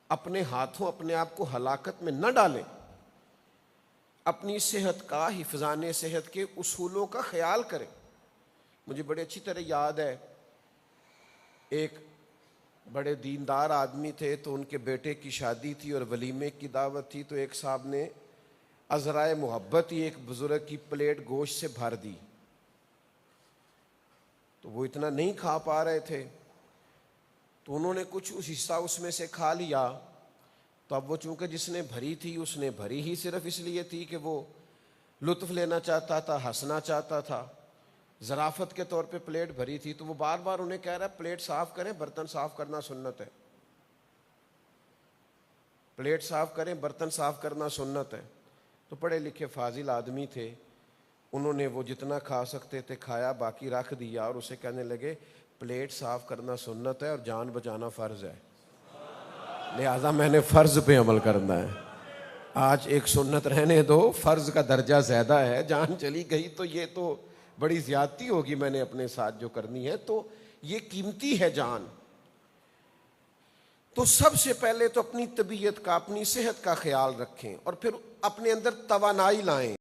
اپنے ہاتھوں اپنے آپ کو ہلاکت میں نہ ڈالیں، اپنی صحت کا، حفظان صحت کے اصولوں کا خیال کریں۔ مجھے بڑے اچھی طرح یاد ہے، ایک بڑے دیندار آدمی تھے، تو ان کے بیٹے کی شادی تھی اور ولیمے کی دعوت تھی، تو ایک صاحب نے عذرائے محبت ہی ایک بزرگ کی پلیٹ گوشت سے بھر دی، تو وہ اتنا نہیں کھا پا رہے تھے، تو انہوں نے کچھ اس حصہ اس میں سے کھا لیا۔ تو اب وہ چونکہ جس نے بھری تھی اس نے بھری ہی صرف اس لیے تھی کہ وہ لطف لینا چاہتا تھا، ہنسنا چاہتا تھا، ظرافت کے طور پہ پلیٹ بھری تھی، تو وہ بار بار انہیں کہہ رہا ہے پلیٹ صاف کریں، برتن صاف کرنا سنت ہے، پلیٹ صاف کریں، برتن صاف کرنا سنت ہے۔ تو پڑھے لکھے فاضل آدمی تھے، انہوں نے وہ جتنا کھا سکتے تھے کھایا، باقی رکھ دیا، اور اسے کہنے لگے پلیٹ صاف کرنا سنت ہے اور جان بچانا فرض ہے، لہذا میں نے فرض پہ عمل کرنا ہے۔ آج ایک سنت رہنے دو، فرض کا درجہ زیادہ ہے، جان چلی گئی تو یہ تو بڑی زیادتی ہوگی میں نے اپنے ساتھ جو کرنی ہے، تو یہ قیمتی ہے جان۔ تو سب سے پہلے تو اپنی طبیعت کا، اپنی صحت کا خیال رکھیں، اور پھر اپنے اندر توانائی لائیں۔